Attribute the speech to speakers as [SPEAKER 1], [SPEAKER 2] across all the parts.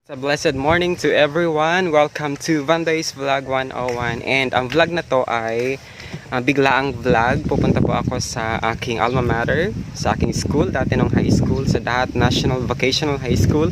[SPEAKER 1] A blessed morning to everyone. Welcome to Vandoy's Vlog 101. And ang vlog na to ay biglaang vlog. Pupunta po ako sa aking alma mater, sa aking school, dati nung high school, sa Dahat National Vocational High School.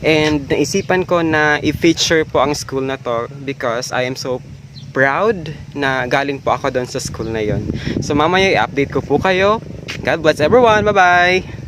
[SPEAKER 1] And naisipan ko na i-feature po ang school na to because I am so proud na galing po ako doon sa school na yon. So mamaya i-update ko po kayo. God bless everyone. Bye-bye!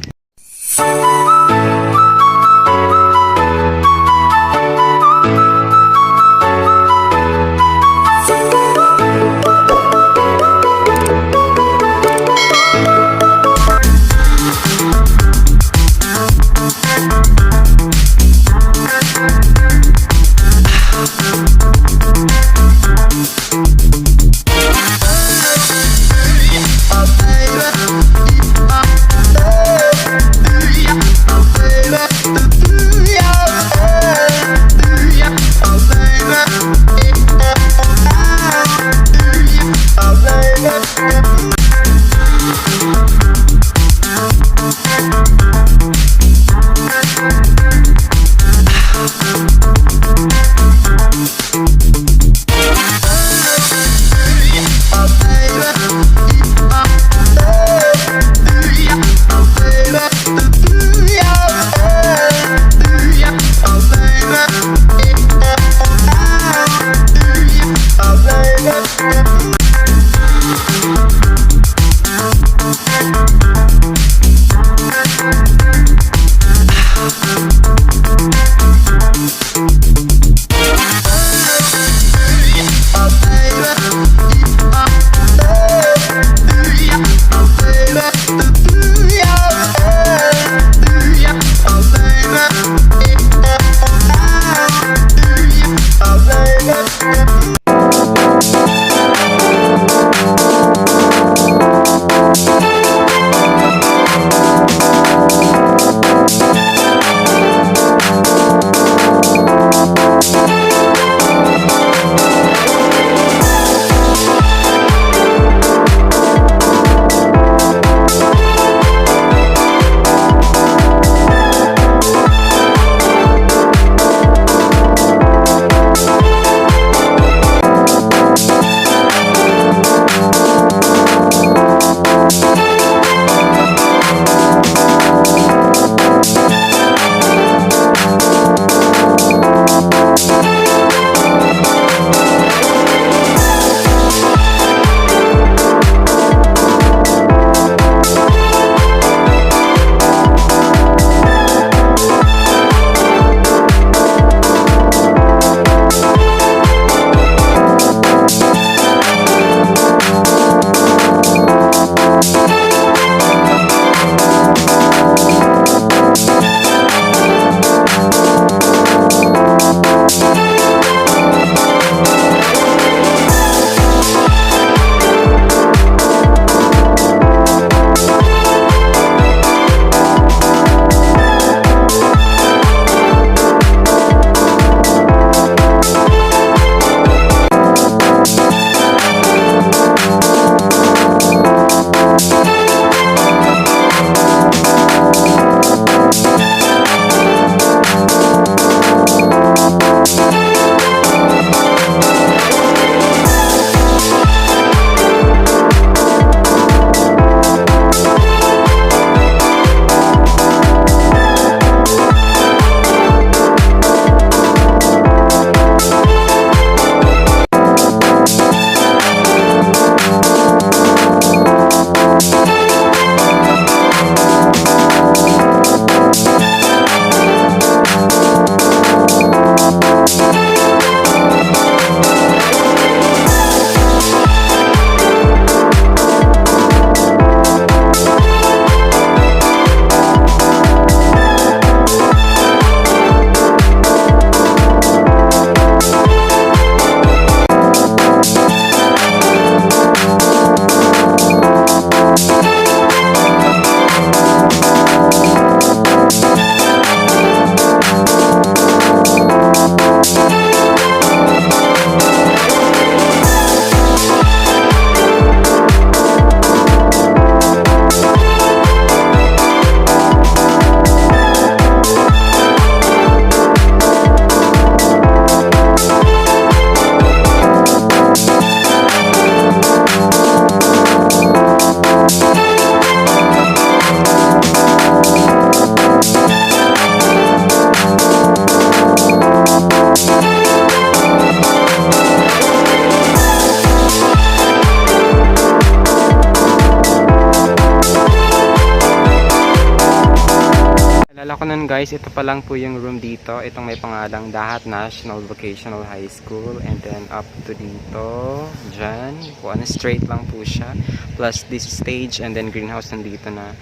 [SPEAKER 1] ako nun guys, ito pa lang po yung room dito. Itong may pangalang Dahat National Vocational High School. And then up to dito, dyan. Straight lang po siya. Plus this stage and then greenhouse nandito na.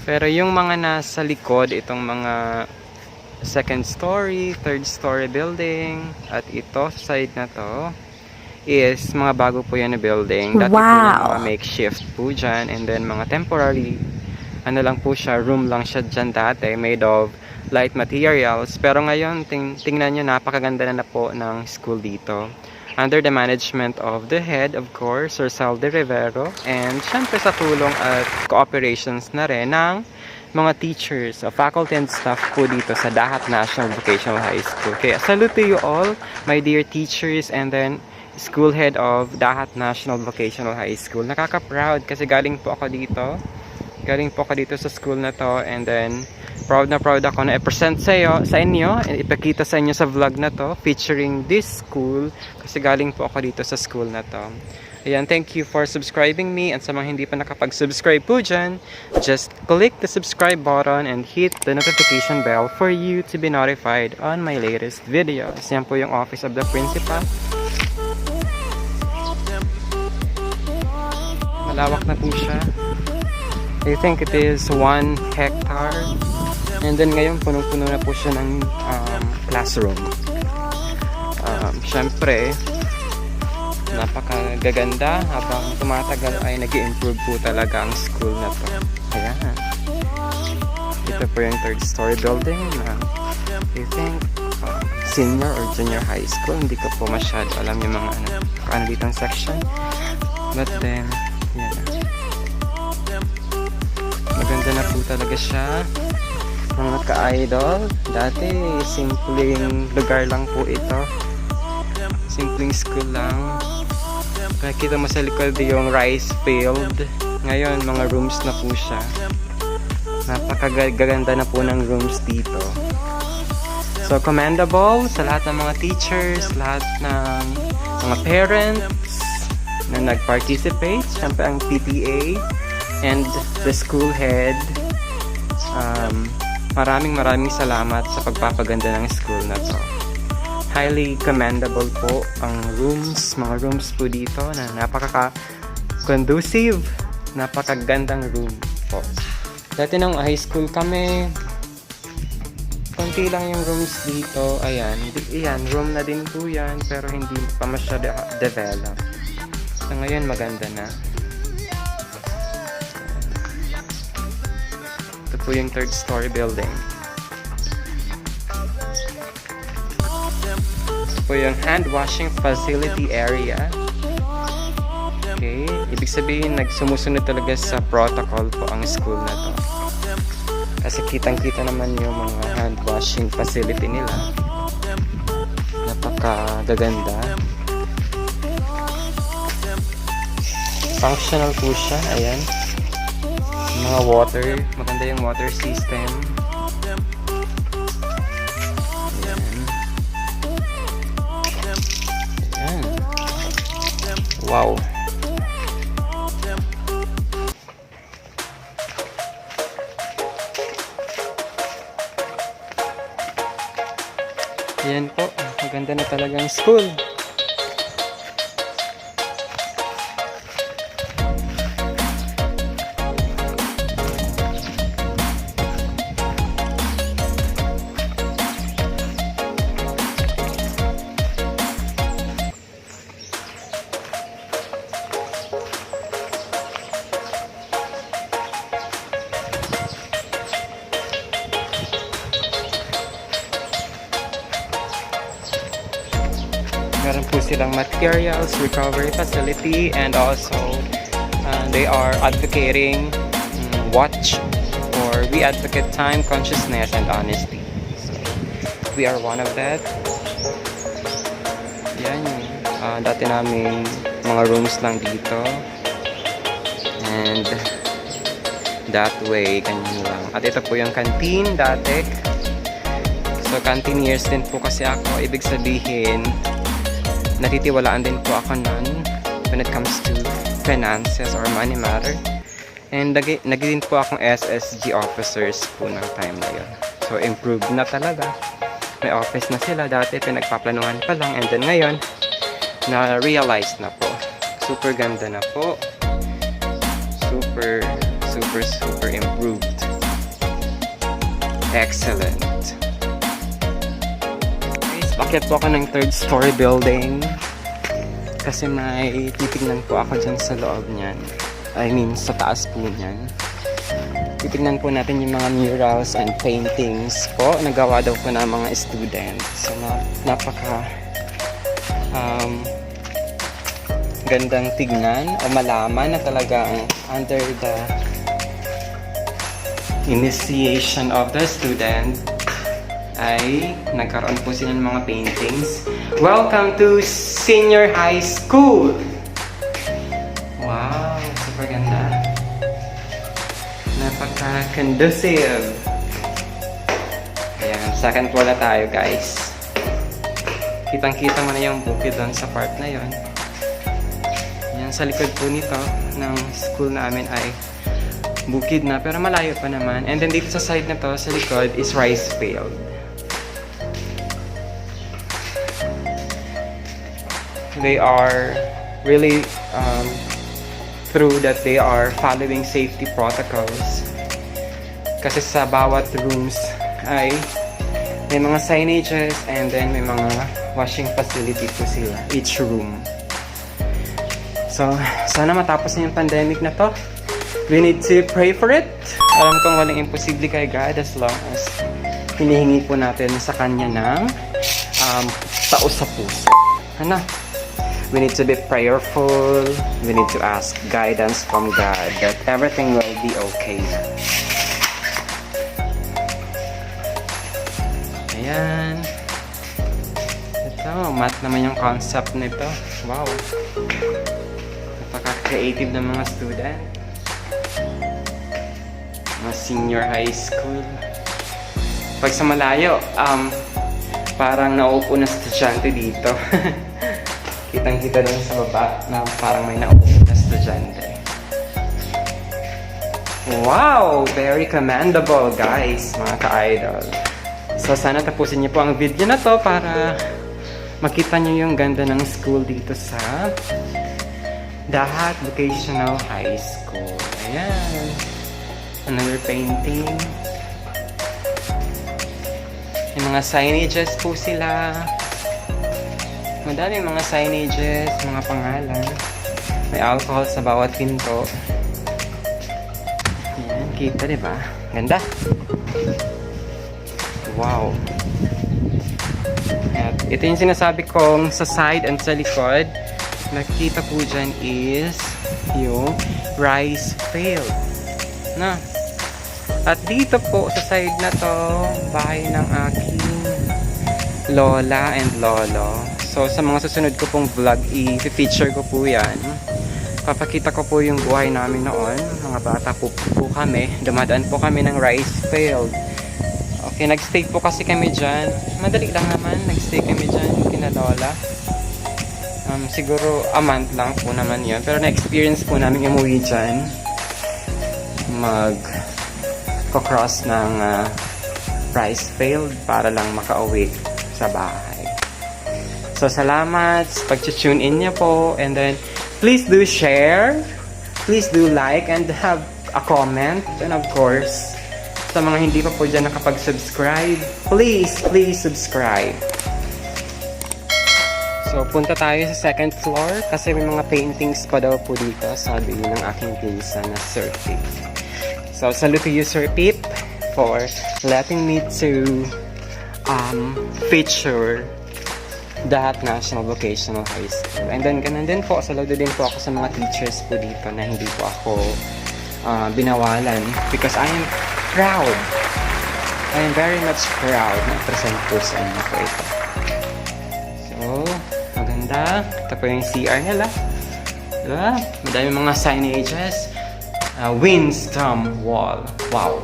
[SPEAKER 1] Pero yung mga nasa likod, itong mga second story, third story building, at ito sa side na to, is mga bago po yan na building. Dati po yung mga makeshift po dyan. And then mga temporary, ano lang po siya, room lang siya dyan dati, made of light materials. Pero ngayon, tingnan nyo, napakaganda na po ng school dito. Under the management of the head, of course, Sir Salde Rivero. And syempre sa tulong at cooperations na rin ng mga teachers, faculty and staff po dito sa Dahat National Vocational High School. Kaya salute to you all, my dear teachers, and then school head of Dahat National Vocational High School. Nakaka-proud kasi galing po ako dito sa school na to, and then proud na proud ako na i-present sa inyo, and ipakita sa inyo sa vlog na to featuring this school kasi galing po ako dito sa school na to. Ayan, thank you for subscribing me, and sa mga hindi pa nakapag-subscribe po dyan, just click the subscribe button and hit the notification bell for you to be notified on my latest videos. Yan po yung office of the principal. Malawak na po siya. I think it is 1 hectare. And then ngayon punong-puno na po siya ng classroom. Syempre, napakagaganda. Habang tumatagal ay nag-improve po talaga ang school na to. Ayan. Ito po yung third story building na I think senior or junior high school. Hindi ko po masyado alam yung mga ano dito ang section. But then, yan. Maganda na po talaga siya. Mga ka-idol. Dati, simpleng lugar lang po ito. Simpleng school lang. Nakikita mo sa likod yung rice field. Ngayon, mga rooms na po siya. Napakaganda na po ng rooms dito. So, commendable sa lahat ng mga teachers, lahat ng mga parents na nag-participate. Siyempre ang PTA and the school head. Maraming salamat sa pagpapaganda ng school na to. Highly commendable po ang rooms, mga rooms po dito na napaka-conducive, napakagandang room po. Dati nung high school kami, konti lang yung rooms dito. Ayan, room na din po yan, pero hindi pa masyado develop. So ngayon maganda na. Ito po yung third story building. Ito po yung hand washing facility area. Okay, ibig sabihin sumusunod talaga sa protocol po ang school na to. Kasi kitang-kita naman yung mga hand washing facility nila. Napakagaganda. Functional po siya. Ayan. Mga water. Maganda yung water system. Ayan. Wow. Ayan po. Maganda na talagang school. Meron po silang materials recovery facility, and also they are advocating we advocate time, consciousness, and honesty. So, we are one of that. Yan yung dati namin mga rooms lang dito. And that way, ganyan lang. At ito po yung canteen dati. So, cantineers din po kasi ako. Ibig sabihin, natitiwalaan din po ako nun when it comes to finances or money matter. And naging po akong SSG officers po ng time na yun. So, improved na talaga. May office na sila. Dati, pinagpaplanuhan pa lang. And then, ngayon, na-realize na po. Super ganda na po. Super improved. Excellent. Guys, bakit po ako ng third story building? Kasi may titignan po ako dyan sa loob niyan. I mean, sa taas po niyan. Titignan po natin yung mga murals and paintings po. Nagawa daw po ng mga students. So, napaka gandang tignan o malaman na talagang under the initiation of the student ay nagkaroon po sila ng mga paintings. Welcome to Senior High School! Wow, super ganda. Napaka-conducive. Ayan, second floor na tayo, guys. Kitang-kita mo na yung bukid doon sa part na yon. Yan, sa likod po nito ng school namin ay bukid na, pero malayo pa naman. And then dito sa side na to, sa likod, is rice field. They are really through that they are following safety protocols. Kasi sa bawat rooms ay may mga signages and then may mga washing facility po sila, each room. So, sana matapos na yung pandemic na to. We need to pray for it. Alam kong walang imposible kay God as long as hinihingi po natin sa Kanya ng taos sa puso. Ano? We need to be prayerful. We need to ask guidance from God that everything will be okay. Ayan. Ito, math naman yung concept nito. Wow. Napaka-creative ng mga student. Mga senior high school. Pag sa malayo, parang nauupo na estudyante dito. Kitang-kita lang sa baba na parang may nauupo na estudyante. Wow! Very commendable, guys, mga ka-idol. So, sana tapusin niyo po ang video na to para makita niyo yung ganda ng school dito sa Dahat Vocational High School. Ayan. Another painting. Yung mga signages po sila. Madami mga signages, mga pangalan. May alcohol sa bawat pinto. Ayan, kita diba? Ganda. Wow. At ito yung sinasabi kong sa side and sa likod. Nakikita po dyan is yung rice field. Na. At dito po sa side na to, bahay ng aking lola and lolo. So, sa mga susunod ko pong vlog, i-feature ko po yan. Papakita ko po yung buhay namin noon. Mga bata po kami. Dumadaan po kami ng rice field. Okay, nag-stay po kasi kami dyan. Madali lang naman, nag-stay kami dyan, kinalola. Siguro a month lang po naman yun. Pero na-experience po namin umuwi dyan. Mag-cross ng rice field para lang makauwi sa bahay. So, salamat sa pag-tune in niyo po. And then, please do share. Please do like and have a comment. And of course, sa mga hindi pa po dyan nakapag-subscribe, please subscribe. So, punta tayo sa second floor kasi may mga paintings pa daw po dito, sabi ng aking pinsan na Sir Pip. So, salute to you, Sir Pip, for letting me to feature Dahat National Vocational High School. And then, ganun din po, saludo din po ako sa mga teachers po dito na hindi po ako binawalan because I am proud. I am very much proud na present po sa inyo po ito. So, maganda. Ito po yung CR nila. Diba? Madami mga signages. Winston Wall. Wow.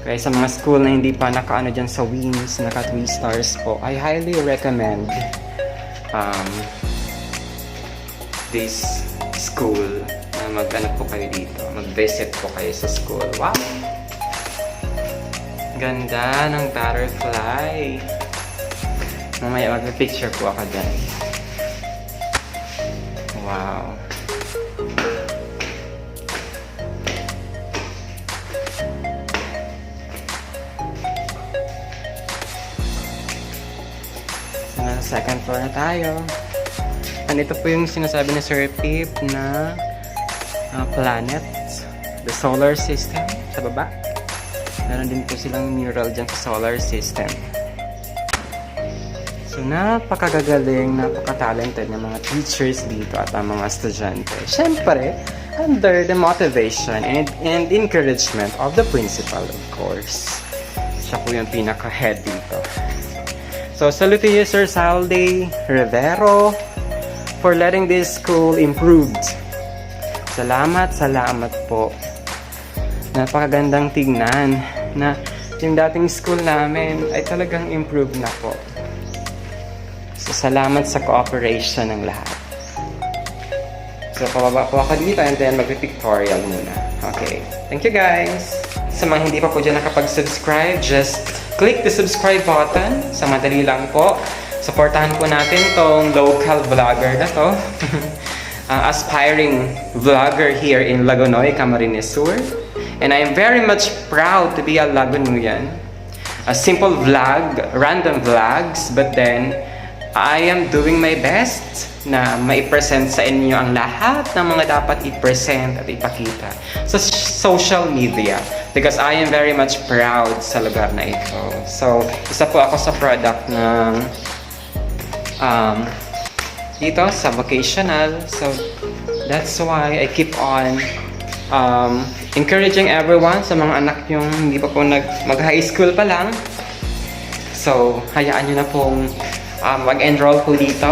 [SPEAKER 1] Kaya sa mga school na hindi pa naka-ano dyan sa wings, naka 3 stars po, I highly recommend this school na mag-ano po kayo dito. Mag-visit po kayo sa school. Wow! Ganda ng butterfly. Mamaya mag-picture po ako dyan. Wow. So, nasa second floor na tayo. And ito po yung sinasabi ni Sir Pip na planet, the solar system sa baba. Meron din po silang mural dyan sa solar system. So, napakagagaling, napaka-talented ng mga teachers dito at ang mga estudyante. Siyempre, under the motivation and encouragement of the principal, of course. Siya po yung pinaka-head dito. So, salute to you, Sir Salde Rivero, for letting this school improved. Salamat po. Napakagandang tignan na yung dating school namin ay talagang improved na po. So, salamat sa cooperation ng lahat. So, pababa po ako dito and then mag-pictorial muna. Okay. Thank you, guys! Sa mga hindi pa po dyan nakapag-subscribe, just click the subscribe button. Sa madali lang po. Supportahan po natin tong local vlogger na to. Aspiring vlogger here in Lagonoy, Camarines Sur. And I am very much proud to be a Lagonuyan. A simple vlog, random vlogs, but then I am doing my best na mai-present sa inyo ang lahat ng mga dapat i-present at ipakita sa social media because I am very much proud sa lugar na ito. So, isa po ako sa product ng dito sa vocational. So, that's why I keep on encouraging everyone sa mga anak yung hindi pa po mag-high school pa lang. So, hayaan nyo na pong mag-enroll po dito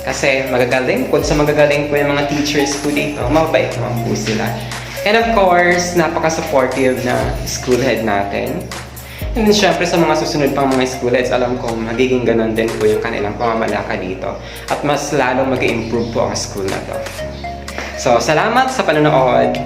[SPEAKER 1] kasi magagaling po. Sa magagaling po yung mga teachers po dito, mabait naman po sila. And of course, napaka-supportive na school head natin. And then syempre sa mga susunod pang mga school heads, alam ko magiging ganun din po yung kanilang pamamalaka dito. At mas lalong mag-improve po ang school na to. So, salamat sa panonood.